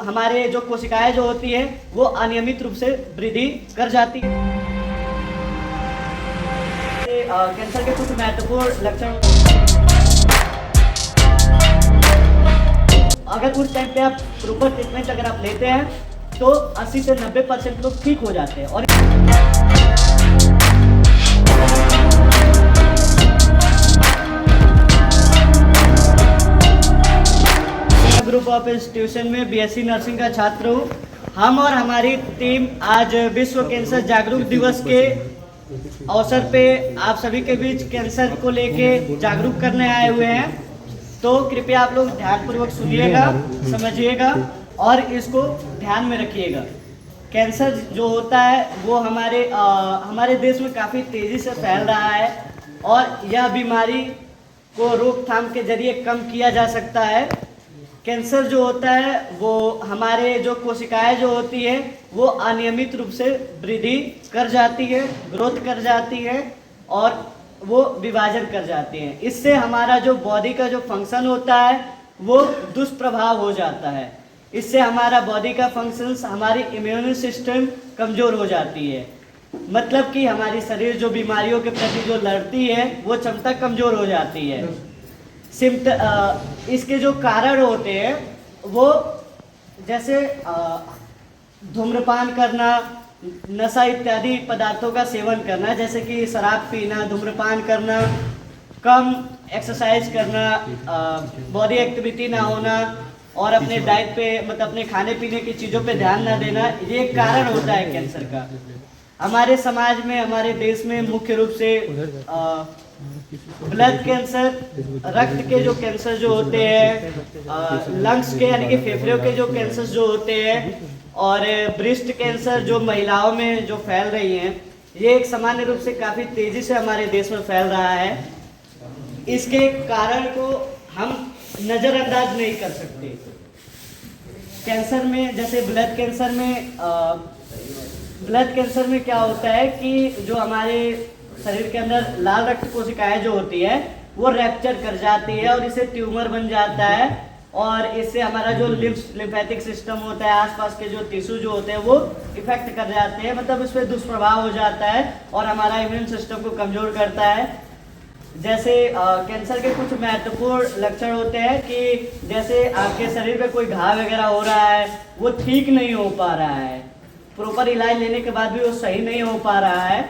हमारे जो कोशिकाएं जो होती है वो अनियमित रूप से वृद्धि कर जाती है। कैंसर के कुछ महत्वपूर्ण लक्षण, अगर उस टाइम पे आप प्रॉपर ट्रीटमेंट अगर आप लेते हैं तो 80 से 90% लोग ठीक हो जाते हैं। और ग्रुप ऑफ इंस्टीट्यूशन में बीएससी नर्सिंग का छात्र हूँ। हम और हमारी टीम आज विश्व कैंसर जागरूक दिवस के अवसर पे आप सभी के बीच कैंसर को लेके जागरूक करने आए हुए हैं। तो कृपया आप लोग ध्यानपूर्वक सुनिएगा, समझिएगा और इसको ध्यान में रखिएगा। कैंसर जो होता है वो हमारे देश में काफ़ी तेज़ी से फैल रहा है और यह बीमारी को रोकथाम के जरिए कम किया जा सकता है। कैंसर जो होता है वो हमारे जो कोशिकाएं जो होती है वो अनियमित रूप से वृद्धि कर जाती है, ग्रोथ कर जाती है और वो विभाजन कर जाती हैं। इससे हमारा जो बॉडी का जो फंक्शन होता है वो दुष्प्रभाव हो जाता है। इससे हमारा बॉडी का फंक्शंस, हमारी इम्यून सिस्टम कमज़ोर हो जाती है। मतलब कि हमारी शरीर जो बीमारियों के प्रति जो लड़ती है वो क्षमता कमज़ोर हो जाती है। इसके जो कारण होते हैं वो जैसे धूम्रपान करना, नशा इत्यादि पदार्थों का सेवन करना, जैसे कि शराब पीना, धूम्रपान करना, कम एक्सरसाइज करना, बॉडी एक्टिविटी ना होना और अपने डाइट पे मतलब अपने खाने पीने की चीज़ों पे ध्यान ना देना, ये एक कारण होता है कैंसर का। हमारे समाज में, हमारे देश में मुख्य रूप से ब्लड कैंसर, रक्त के जो कैंसर जो होते हैं, लंग्स के यानी कि फेफड़ों के जो कैंसर जो होते हैं और ब्रेस्ट कैंसर जो महिलाओं में जो फैल रही हैं, ये एक सामान्य रूप से काफ़ी तेज़ी से हमारे देश में फैल रहा है। इसके कारण को हम नज़रअंदाज नहीं कर सकते। कैंसर में, जैसे ब्लड कैंसर में क्या होता है कि जो हमारे शरीर के अंदर लाल रक्त कोशिकाएं जो होती है वो रैप्चर कर जाती है और इससे ट्यूमर बन जाता है और इससे हमारा जो लिम्फेटिक सिस्टम होता है, आसपास के जो टिश्यू जो होते हैं वो इफेक्ट कर जाते हैं, मतलब इस पर दुष्प्रभाव हो जाता है और हमारा इम्यून सिस्टम को कमज़ोर करता है। जैसे कैंसर के कुछ महत्वपूर्ण लक्षण होते हैं कि जैसे आपके शरीर पे कोई घाव वगैरह हो रहा है, वो ठीक नहीं हो पा रहा है, प्रॉपर इलाज लेने के बाद भी वो सही नहीं हो पा रहा है,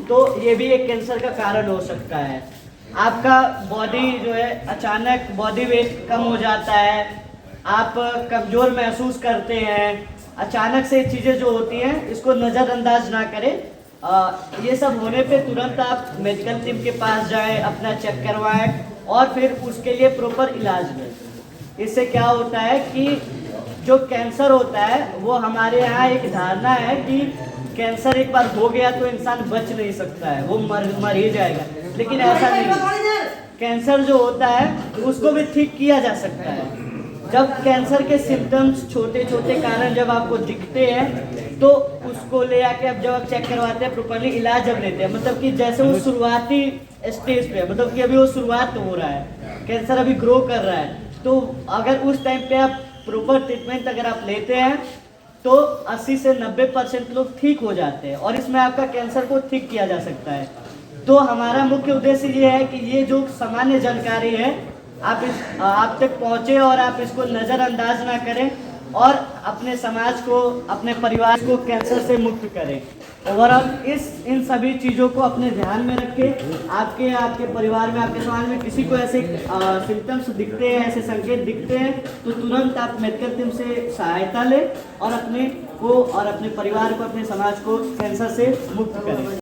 तो ये भी एक कैंसर का कारण हो सकता है। आपका बॉडी जो है अचानक बॉडी वेट कम हो जाता है, आप कमज़ोर महसूस करते हैं, अचानक से चीज़ें जो होती हैं इसको नज़रअंदाज ना करें। ये सब होने पे तुरंत आप मेडिकल टीम के पास जाएं, अपना चेक करवाएं और फिर उसके लिए प्रॉपर इलाज लें। इससे क्या होता है कि जो कैंसर होता है वो हमारे यहाँ एक धारणा है कि कैंसर एक बार हो गया तो इंसान बच नहीं सकता है, वो मर ही जाएगा, लेकिन ऐसा नहीं। कैंसर जो होता है उसको भी ठीक किया जा सकता है। जब कैंसर के सिम्टम्स, छोटे छोटे कारण जब आपको दिखते हैं तो उसको ले आके अब जब आप चेक करवाते हैं, प्रॉपरली इलाज जब लेते हैं, मतलब कि जैसे वो शुरुआती स्टेज पे, मतलब कि अभी वो शुरुआत हो रहा है, कैंसर अभी ग्रो कर रहा है, तो अगर उस टाइम पे आप प्रॉपर ट्रीटमेंट अगर आप लेते हैं तो 80 से 90% लोग ठीक हो जाते हैं और इसमें आपका कैंसर को ठीक किया जा सकता है। तो हमारा मुख्य उद्देश्य ये है कि ये जो सामान्य जानकारी है आप तक पहुँचे और आप इसको नज़रअंदाज ना करें और अपने समाज को, अपने परिवार को कैंसर से मुक्त करें। ओवरऑल इन सभी चीज़ों को अपने ध्यान में रखें। आपके परिवार में, आपके समाज में किसी को ऐसे सिम्टम्स दिखते हैं, ऐसे संकेत दिखते हैं तो तुरंत आप मेडिकल टीम से सहायता लें और अपने को और अपने परिवार को, अपने समाज को कैंसर से मुक्त करें।